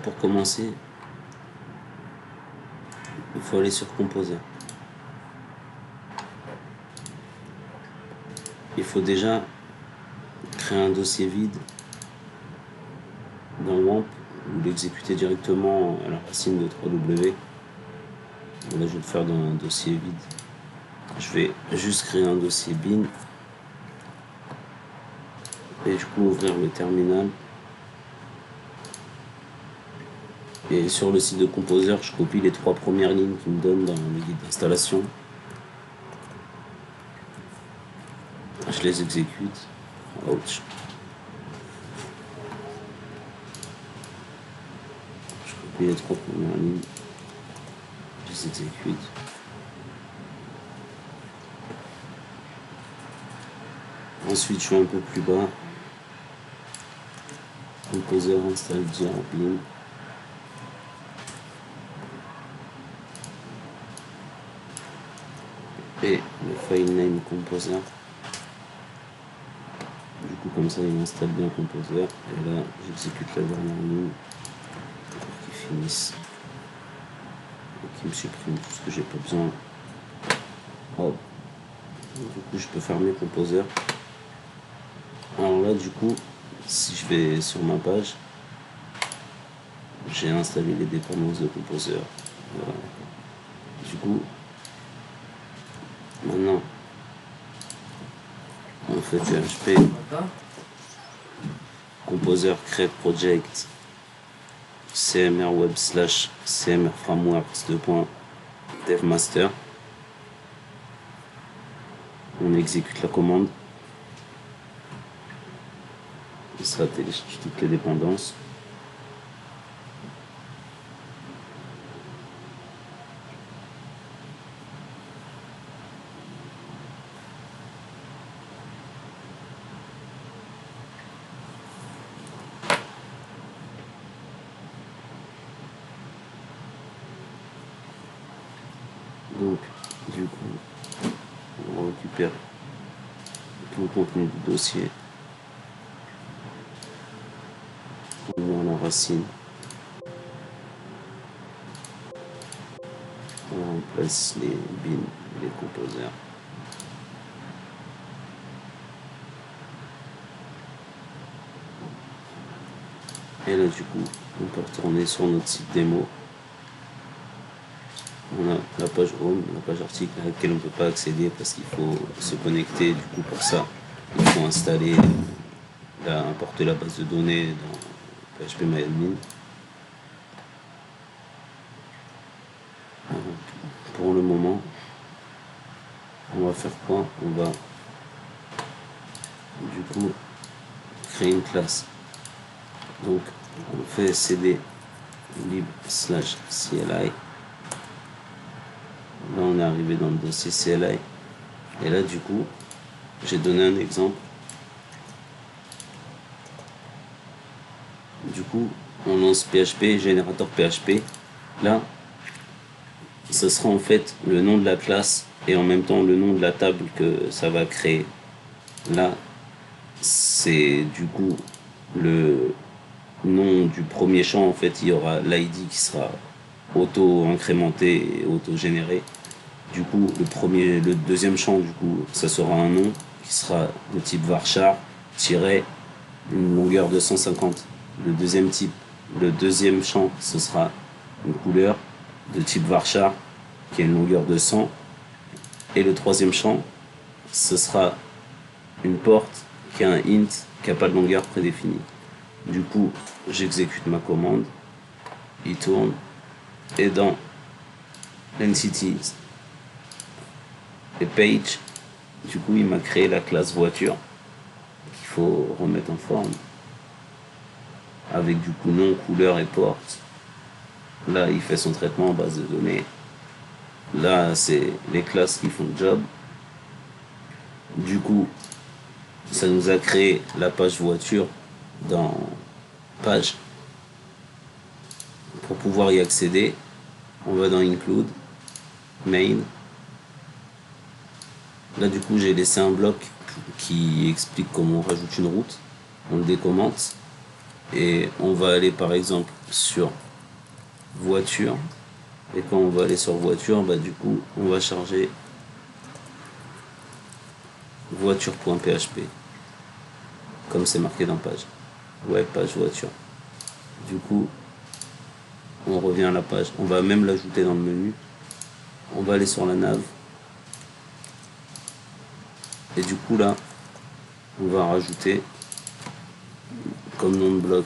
pour commencer, il faut aller sur Composer. Il faut déjà créer un dossier vide dans WAMP ou l'exécuter directement à la racine de 3W. Là, je vais le faire dans un dossier vide. Je vais juste créer un dossier bin et du coup ouvrir le terminal. Et sur le site de Composer, je copie les 3 premières lignes qu'il me donne dans le guide d'installation. Je les exécute. Ouch. Je copie les 3 premières lignes. Je les exécute. Ensuite, je suis un peu plus bas. Composer installe dir bin. Et le file name Composer. Du coup, comme ça, il installe bien Composer. Et là, j'exécute la dernière ligne pour qu'il finisse. Et qu'il me supprime tout ce que j'ai pas besoin. Hop. Du coup, je peux fermer Composer. Alors là, du coup, si je vais sur ma page, j'ai installé les dépendances de Composer. Voilà. Du coup, maintenant, on fait PHP Composer create project cmr web / cmr frameworks .devmaster. On exécute la commande. Ça télécharge toutes les dépendances. Donc, du coup, on récupère tout le contenu du dossier. On met en racine. On remplace les bins, les composers. Et là, du coup, on peut retourner sur notre site démo. On a la page home, la page article à laquelle on ne peut pas accéder parce qu'il faut se connecter. Du coup, pour ça, il faut installer, importer la base de données dans phpMyAdmin. Pour le moment, on va faire quoi? On va du coup créer une classe. Donc, on fait cd lib / CLI. Là, on est arrivé dans le dossier CLI. Et là, du coup, j'ai donné un exemple. Du coup, on lance PHP, générateur PHP. Là, ce sera en fait le nom de la classe et en même temps le nom de la table que ça va créer. Là, c'est du coup le nom du premier champ. En fait, il y aura l'ID qui sera auto-incrémenté et auto-généré. Du coup, le deuxième champ, du coup, ça sera un nom qui sera de type varchar, une longueur de 150. Le deuxième champ, ce sera une couleur de type varchar qui a une longueur de 100. Et le troisième champ, ce sera une porte qui a un int qui n'a pas de longueur prédéfinie. Du coup, j'exécute ma commande, il tourne, et dans l'entities et page, du coup, il m'a créé la classe voiture qu'il faut remettre en forme avec du coup nom, couleur et porte. Là, il fait son traitement en base de données. Là, c'est les classes qui font le job. Du coup, ça nous a créé la page voiture dans page. Pour pouvoir y accéder, on va dans Include, Main. Là, du coup, j'ai laissé un bloc qui explique comment on rajoute une route. On le décommente. Et on va aller par exemple sur voiture. Et quand on va aller sur voiture, bah du coup, on va charger voiture.php, comme c'est marqué dans page. Ouais, page voiture. Du coup, on revient à la page. On va même l'ajouter dans le menu. On va aller sur la nav. Et du coup, là, on va rajouter comme nom de bloc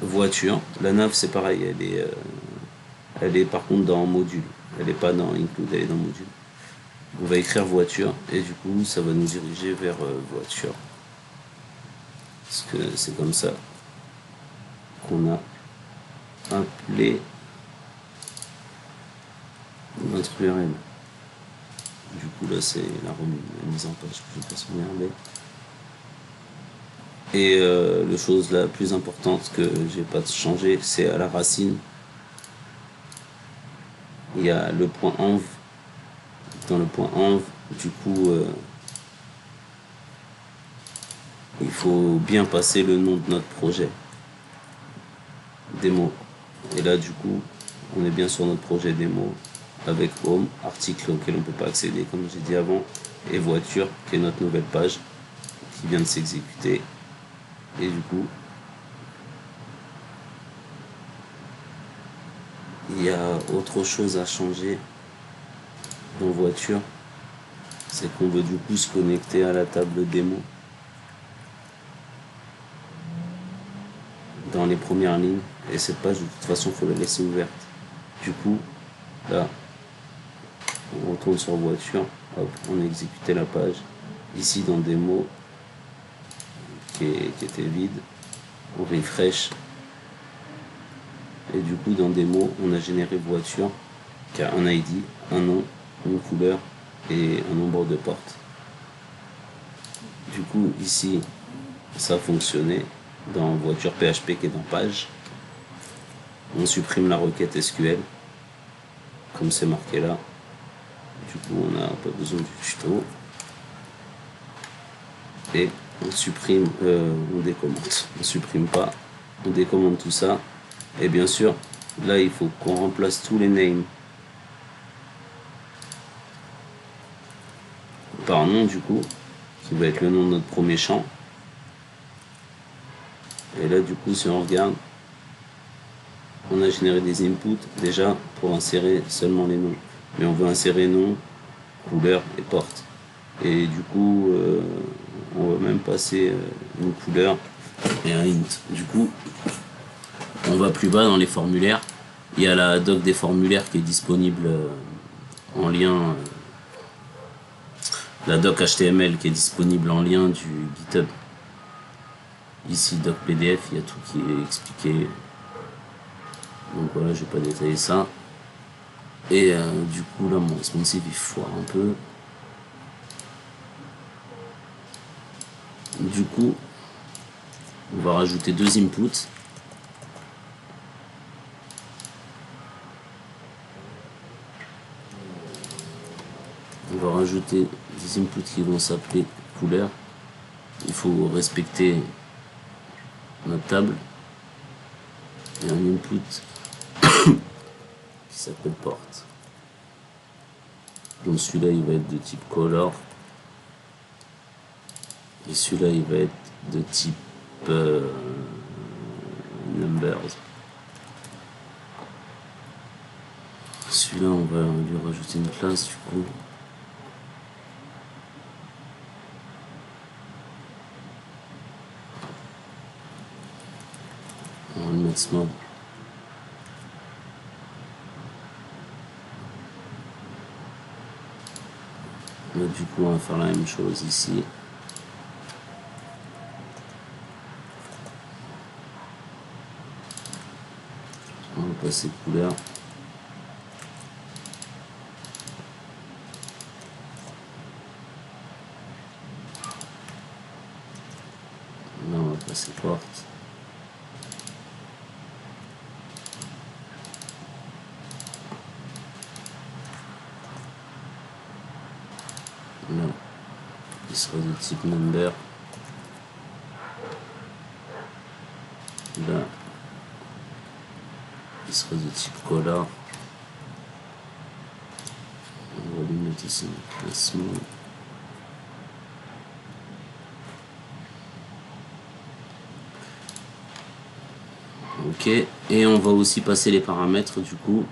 voiture. La nav, c'est pareil, elle est par contre dans module. Elle n'est pas dans include, elle est dans module. On va écrire voiture et du coup, ça va nous diriger vers voiture. Parce que c'est comme ça qu'on a appelé notre URL. Du coup, là, c'est la mise en page que je vais pas sauvegarder. Et la chose la plus importante que j'ai pas changé, c'est à la racine. Il y a le point env. Dans le point env, du coup, il faut bien passer le nom de notre projet. Démo. Et là, du coup, on est bien sur notre projet démo avec home, article auquel on ne peut pas accéder, comme j'ai dit avant, et voiture, qui est notre nouvelle page qui vient de s'exécuter. Et du coup, il y a autre chose à changer dans voiture, c'est qu'on veut du coup se connecter à la table démo dans les premières lignes, et cette page de toute façon il faut la laisser ouverte. Du coup, là, on retourne sur voiture, hop, on a exécuté la page. Ici dans démo, qui était vide, on refresh. Et du coup dans démo, on a généré voiture qui a un ID, un nom, une couleur et un nombre de portes. Du coup ici, ça a fonctionné dans voiture PHP qui est dans page. On supprime la requête SQL, comme c'est marqué là. Du coup, on n'a pas besoin du tuto. Et on supprime, on décommente. On supprime pas, on décommande tout ça. Et bien sûr, là, il faut qu'on remplace tous les names par nom, du coup, qui va être le nom de notre premier champ. Et là, du coup, si on regarde, on a généré des inputs déjà pour insérer seulement les noms. Mais on veut insérer nom, couleur et porte. Et du coup, on va même passer une couleur et un int. Du coup, on va plus bas dans les formulaires. Il y a la doc des formulaires qui est disponible en lien. La doc HTML qui est disponible en lien du GitHub. Ici, doc PDF, il y a tout qui est expliqué. Donc voilà, je vais pas détailler ça. Et du coup, là, mon responsive, il foire un peu. Du coup, on va rajouter deux inputs. On va rajouter des inputs qui vont s'appeler couleur. Il faut respecter notre table. Et un input qui s'appelle porte. Donc celui-là, il va être de type color. Et celui-là, il va être de type numbers. Celui-là, on va lui rajouter une classe du coup. On va le mettre small. Là, du coup, on va faire la même chose ici. On va passer couleur. Là, on va passer porte. Là, il sera de type number. Là, il sera de type cola. On va lui mettre ici un classement. Ok, et on va aussi passer les paramètres du coup.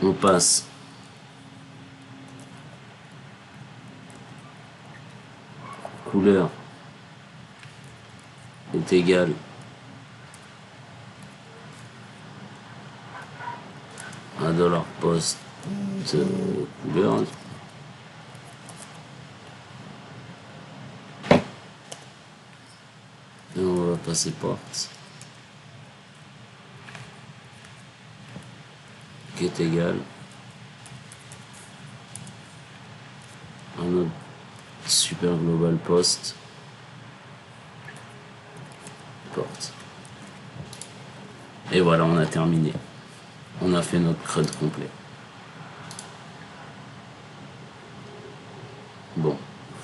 On passe couleur est égal à $post couleur. Et on va passer porte qui est égal à notre super global post porte. Et voilà, on a terminé. On a fait notre CRUD complet. Bon,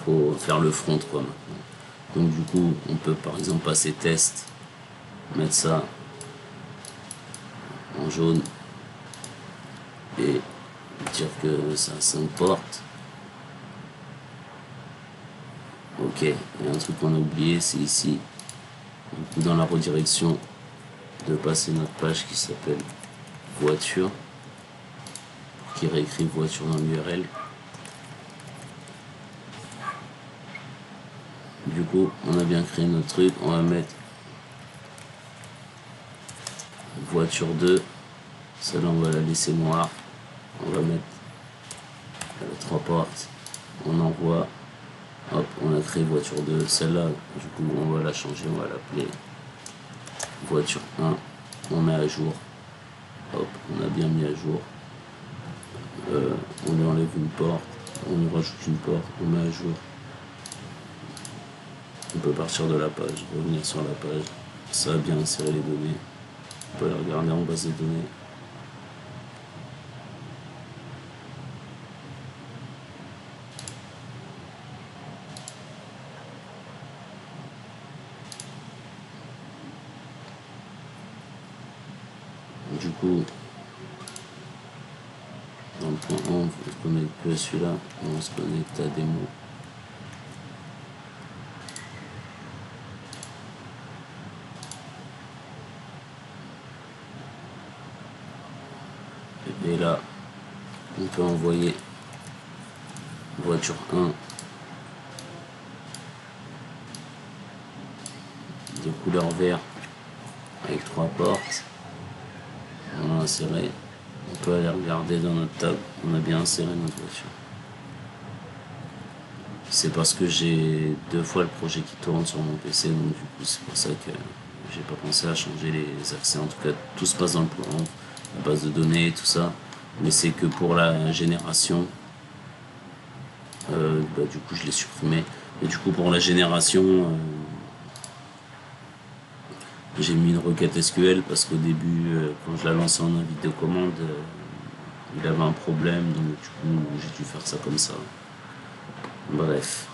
faut faire le front quoi maintenant. Donc du coup, on peut par exemple passer test, mettre ça en jaune et dire que ça a 5 portes. Ok, il y a un truc qu'on a oublié, c'est ici, du coup dans la redirection, de passer notre page qui s'appelle voiture, qui réécrit voiture dans l'URL. Du coup, on a bien créé notre truc, on va mettre voiture 2, celle-là on va la laisser noire, on va mettre les 3 portes, on envoie, hop, on a créé voiture 2, celle-là, du coup on va la changer, on va l'appeler voiture 1, on met à jour, hop, on a bien mis à jour, on lui enlève une porte, on lui rajoute une porte, on met à jour. On peut partir de la page, revenir sur la page, ça a bien inséré les données, on peut les regarder en base de données. Du coup, dans le point 1, on se connecte plus à celui-là, on se connecte à démo. Et là, on peut envoyer voiture 1 de couleur vert avec 3 portes. On a inséré. On peut aller regarder dans notre table. On a bien inséré notre voiture. C'est parce que j'ai 2 fois le projet qui tourne sur mon PC, donc du coup c'est pour ça que j'ai pas pensé à changer les accès. En tout cas, tout se passe dans le plan, la base de données, tout ça. Mais c'est que pour la génération, du coup je l'ai supprimé. Et du coup pour la génération, j'ai mis une requête SQL parce qu'au début, quand je la lançais en invite de commande, il avait un problème, donc du coup j'ai dû faire ça comme ça. Bref.